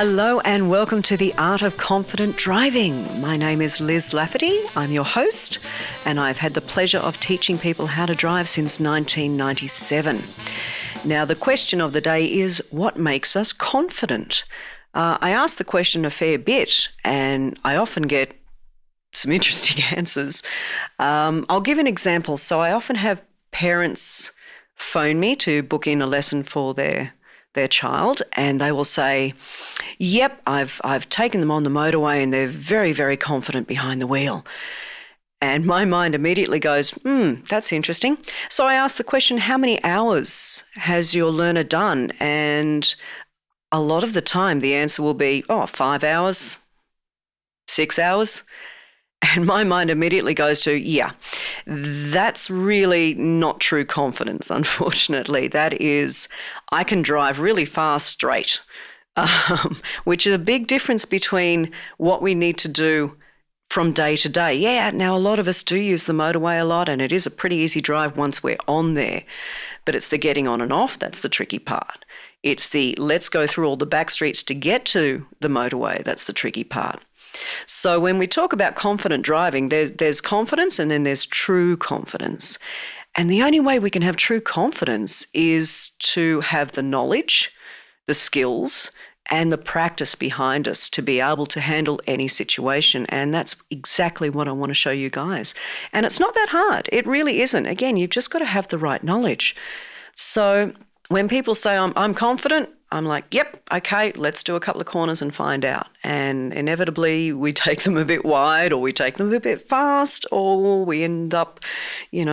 Hello and welcome to the Art of Confident Driving. My name is Liz Lafferty. I'm your host and I've had the pleasure of teaching people how to drive since 1997. Now, the question of the day is, what makes us confident? I ask the question a fair bit and I often get some interesting answers. I'll give an example. So I often have parents phone me to book in a lesson for their child, and they will say, yep, I've taken them on the motorway and they're very, very confident behind the wheel. And my mind immediately goes, that's interesting. So I ask the question, how many hours has your learner done? And a lot of the time the answer will be, 5 hours, 6 hours. And my mind immediately goes to, yeah, that's really not true confidence, unfortunately. That is, I can drive really fast straight, which is a big difference between what we need to do from day to day. Yeah, now a lot of us do use the motorway a lot, and it is a pretty easy drive once we're on there. But it's the getting on and off that's the tricky part. It's the let's go through all the back streets to get to the motorway that's the tricky part. So when we talk about confident driving, there's confidence and then there's true confidence. And the only way we can have true confidence is to have the knowledge, the skills, and the practice behind us to be able to handle any situation. And that's exactly what I want to show you guys. And it's not that hard. It really isn't. Again, you've just got to have the right knowledge. So when people say I'm confident, I'm like, yep, okay, let's do a couple of corners and find out. And inevitably we take them a bit wide, or we take them a bit fast, or we end up,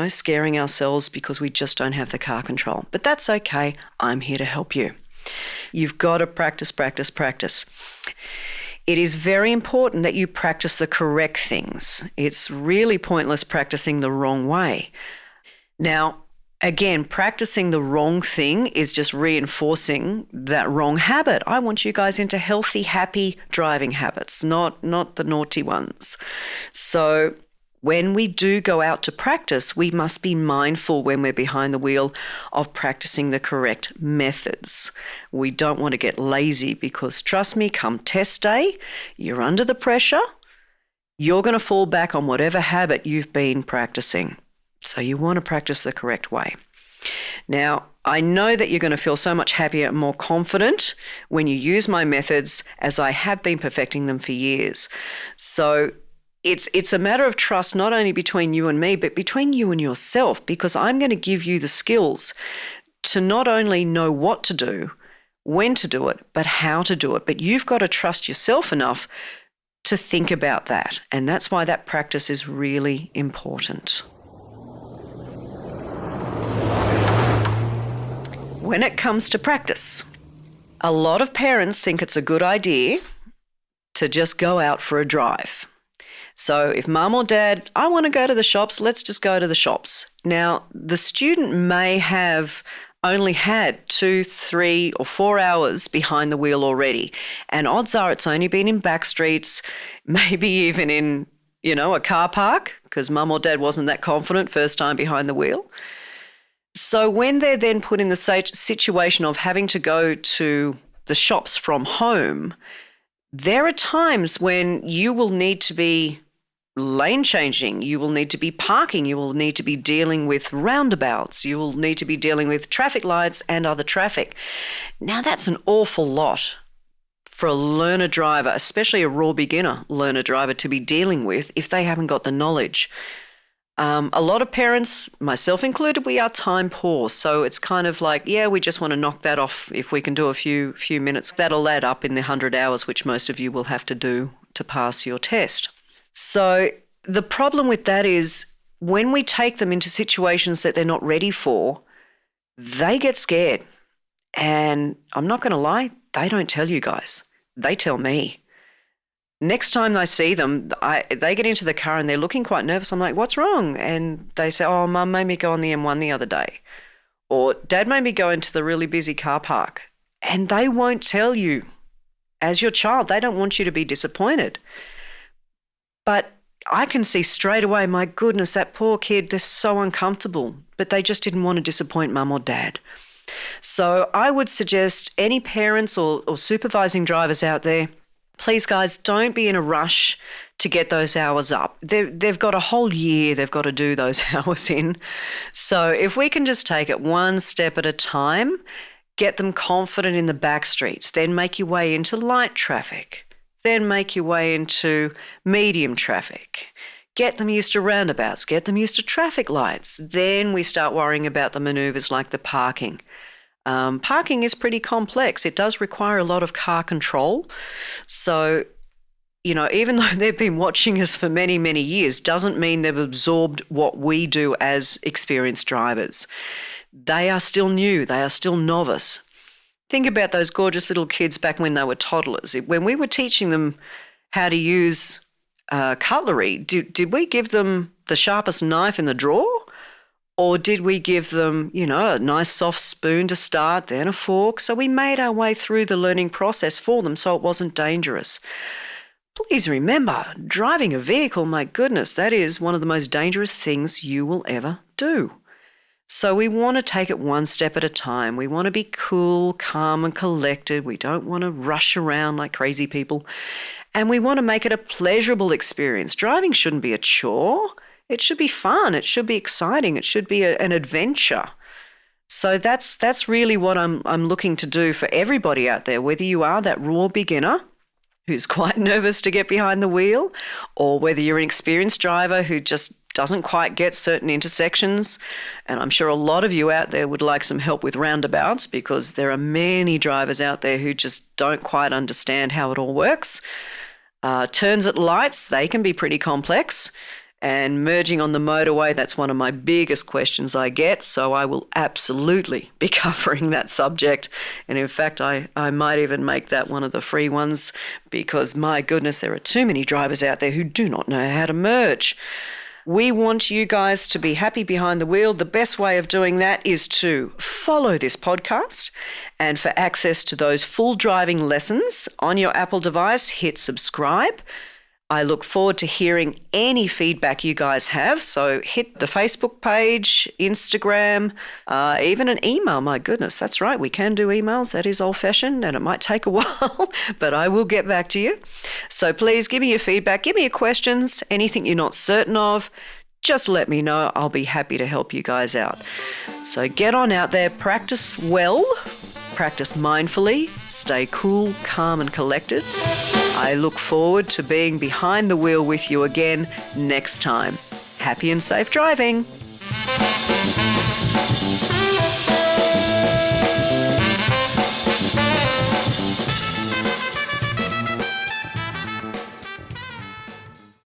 scaring ourselves because we just don't have the car control. But that's okay. I'm here to help you. You've got to practice, practice, practice. It is very important that you practice the correct things. It's really pointless practicing the wrong way. Now, again, practicing the wrong thing is just reinforcing that wrong habit. I want you guys into healthy, happy driving habits, not the naughty ones. So when we do go out to practice, we must be mindful when we're behind the wheel of practicing the correct methods. We don't want to get lazy because, trust me, come test day, you're under the pressure, you're going to fall back on whatever habit you've been practicing. So you want to practice the correct way. Now, I know that you're going to feel so much happier and more confident when you use my methods, as I have been perfecting them for years. So it's a matter of trust, not only between you and me, but between you and yourself, because I'm going to give you the skills to not only know what to do, when to do it, but how to do it. But you've got to trust yourself enough to think about that. And that's why that practice is really important. When it comes to practice, a lot of parents think it's a good idea to just go out for a drive. So if mum or dad, I want to go to the shops, let's just go to the shops. Now, the student may have only had 2, 3 or 4 hours behind the wheel already. And odds are it's only been in back streets, maybe even in, a car park, because mum or dad wasn't that confident first time behind the wheel. So when they're then put in the situation of having to go to the shops from home, there are times when you will need to be lane changing, you will need to be parking, you will need to be dealing with roundabouts, you will need to be dealing with traffic lights and other traffic. Now, that's an awful lot for a learner driver, especially a raw beginner learner driver, to be dealing with if they haven't got the knowledge. A lot of parents, myself included, we are time poor. So it's kind of like, we just want to knock that off if we can do a few minutes. That'll add up in the 100 hours, which most of you will have to do to pass your test. So the problem with that is when we take them into situations that they're not ready for, they get scared. And I'm not going to lie, they don't tell you guys. They tell me. Next time I see them, they get into the car and they're looking quite nervous. I'm like, what's wrong? And they say, Mum made me go on the M1 the other day. Or Dad made me go into the really busy car park. And they won't tell you. As your child, they don't want you to be disappointed. But I can see straight away, my goodness, that poor kid, they're so uncomfortable. But they just didn't want to disappoint Mum or Dad. So I would suggest any parents or supervising drivers out there, please guys, don't be in a rush to get those hours up. They've got a whole year they've got to do those hours in. So if we can just take it one step at a time, get them confident in the back streets, then make your way into light traffic, then make your way into medium traffic. Get them used to roundabouts, get them used to traffic lights. Then we start worrying about the manoeuvres like the parking. Parking is pretty complex. It does require a lot of car control. So, even though they've been watching us for many, many years, doesn't mean they've absorbed what we do as experienced drivers. They are still new. They are still novice. Think about those gorgeous little kids back when they were toddlers. When we were teaching them how to use cutlery, did we give them the sharpest knife in the drawer? Or did we give them, a nice soft spoon to start, then a fork? So we made our way through the learning process for them so it wasn't dangerous. Please remember, driving a vehicle, my goodness, that is one of the most dangerous things you will ever do. So we want to take it one step at a time. We want to be cool, calm and collected. We don't want to rush around like crazy people. And we want to make it a pleasurable experience. Driving shouldn't be a chore. It should be fun. It should be exciting. It should be an adventure. So that's really what I'm looking to do for everybody out there, whether you are that raw beginner who's quite nervous to get behind the wheel, or whether you're an experienced driver who just doesn't quite get certain intersections. And I'm sure a lot of you out there would like some help with roundabouts, because there are many drivers out there who just don't quite understand how it all works. Turns at lights, they can be pretty complex. And merging on the motorway, that's one of my biggest questions I get. So I will absolutely be covering that subject. And in fact, I might even make that one of the free ones, because my goodness, there are too many drivers out there who do not know how to merge. We want you guys to be happy behind the wheel. The best way of doing that is to follow this podcast. And for access to those full driving lessons on your Apple device, hit subscribe. I look forward to hearing any feedback you guys have. So hit the Facebook page, Instagram, even an email. My goodness, that's right. We can do emails. That is old-fashioned and it might take a while, but I will get back to you. So please give me your feedback. Give me your questions. Anything you're not certain of, just let me know. I'll be happy to help you guys out. So get on out there, practice well, practice mindfully, stay cool, calm and collected. I look forward to being behind the wheel with you again next time. Happy and safe driving.